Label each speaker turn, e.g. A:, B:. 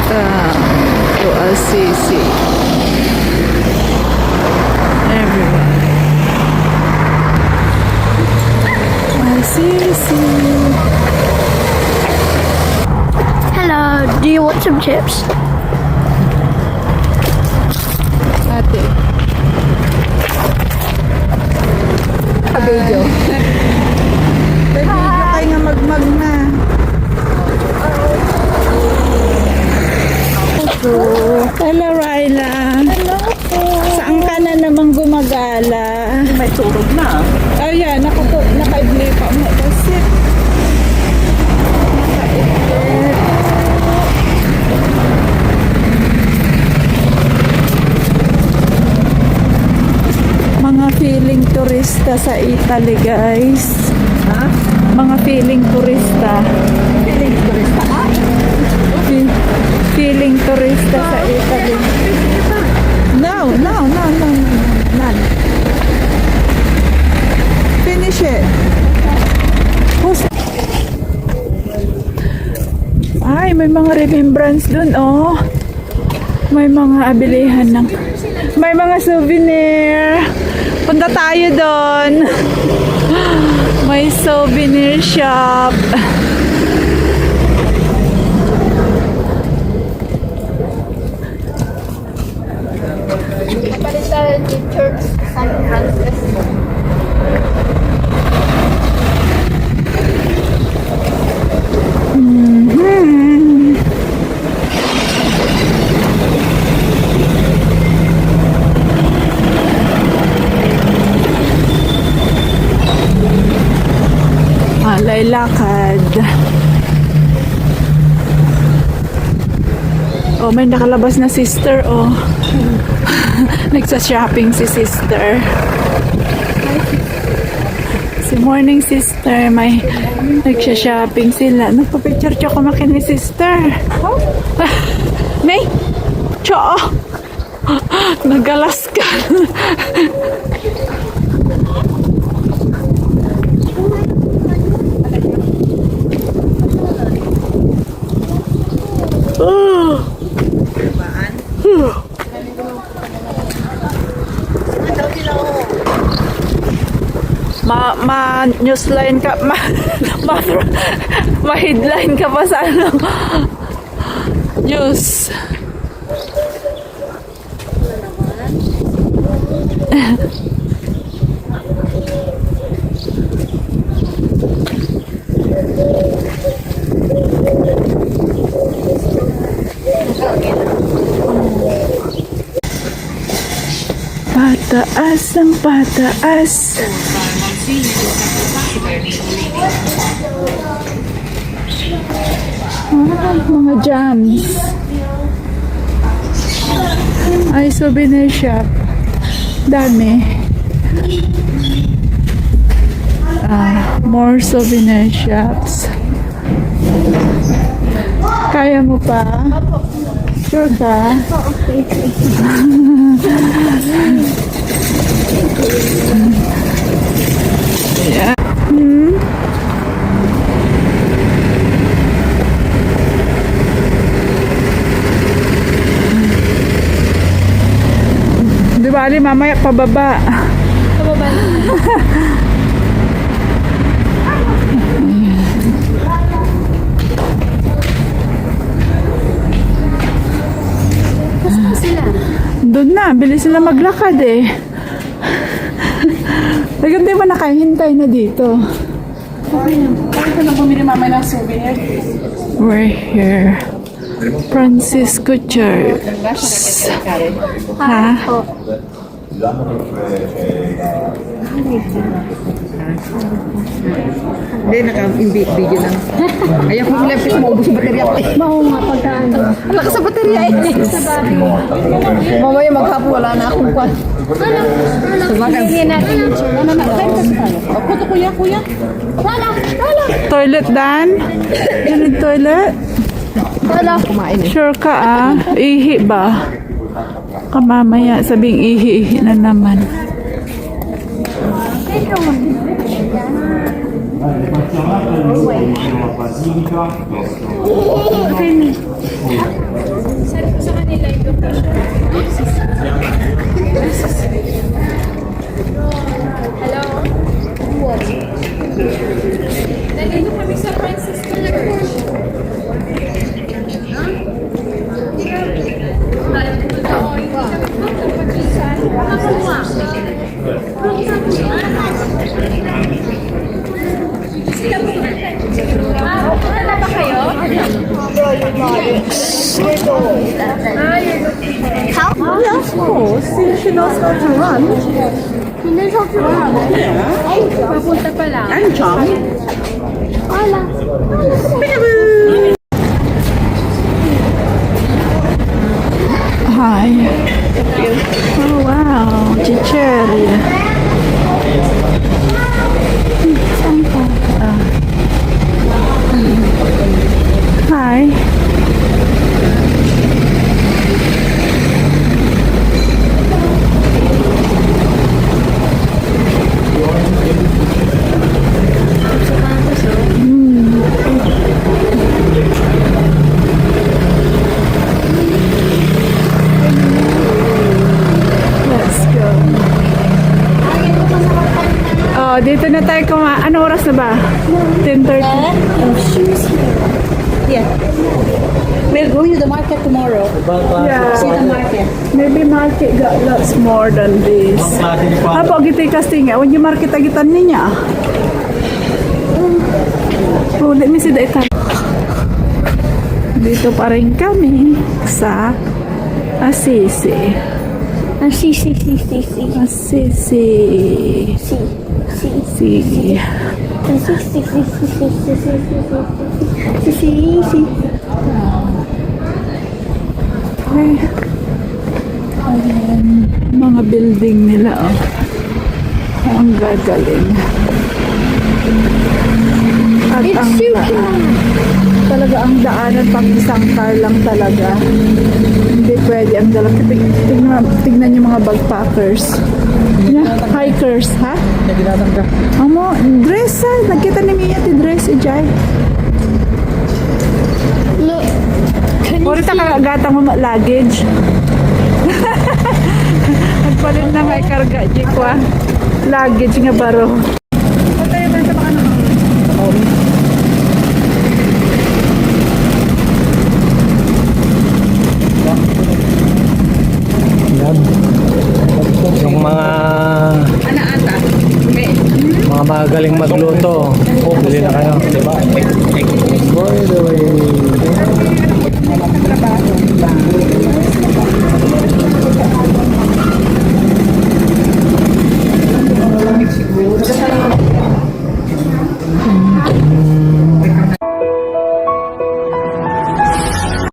A: To Assisi. Everyone. Assisi.
B: Hello, do you want some chips?
A: Ate. Video. Video kayo nga magmag na. Hello, Ryla.
B: Hello po.
A: Saan ka na namang gumagala?
C: May tulog na.
A: Oh yeah, naka-ibli pa mo. Kasi mga feeling turista sa Italy, guys.
C: Ha?
A: Mga feeling turista.
C: Feeling turista ka?
A: Feeling turista sa Italy. No. None. Finish it. Ay, may mga remembrance dun, oh. May mga abilihan ng... May mga souvenir. Punta tayo doon. May souvenir shop.
B: Kapalitan ni Church San Francisco.
A: Alay lakad. Oh, may nakalabas na sister, oh. Nagsa-shopping si sister. Si morning sister, may nagsha-shopping sila. Nagpa-picture ko makin ni sister. May! Cho! Nagalas ka. Newsline ka, ma-headline ka pa sa ano, news. Pataas ang pataas. Mga jams. Ay, souvenir shop. Dami. More souvenir shops. Kaya mo pa? Sure ka? Yeah. Di bali, mamaya pababa.
B: Pababa na.
A: Doon na, bilis sila maglakad eh. Hindi ba nakahintay na dito?
C: Bakit ka nang bumili mamaya ng souvenir?
A: We're here. Francisco Church. Ha?
C: Hindi, naka-video lang. Ayaw ko lang kasi maubos yung baterya ko.
B: Oo nga, pagkaan.
C: Wala ka sa baterya eh. Mamaya maghapon wala na akong kwan.
B: Hingin natin yung
C: Puto kuya.
B: Wala.
A: Toilet, Dan? You need toilet?
B: Wala.
C: Kumain eh.
A: Sure ka ah? Ihi ba? Kamamaya sabing ihi na naman.
D: Nandito kami sa Francisco Church. Wala ba kayo?
A: Of course, she knows how to run.
D: Papunta pa lang.
A: And jump. Hi. Oh wow, chicheri. Saan pa? Hi. Let's go. Oh, dito na tayo ano oras na ba? 10:30.
E: Yeah. We're going to the market tomorrow.
A: Yeah.
E: See the market.
A: Maybe market got lots more than this. Apa gitu casting ya? When you market agitan niya. Oh, let me see the item. Dito pa rin kami sa Assisi.
B: See.
A: Assisi. Okay. Ayan, mga building nila, oh. Ang gagaling. At ang daan. Talaga ang daanan pang isang car lang talaga. Hindi pwede ang dala. Tignan yung mga backpackers. Hikers, ha? Amo, dress ha? Nagkita ni Mia ti dress, Ijay.
B: Look. Can you
A: Orita
B: see?
A: kagata mo luggage. Nagpalit na nga karga, Jikwa. Luggage nga baro. Patay ba sa mga
F: Yan. Yung mga magaling magluto, bili na kayo. By the way,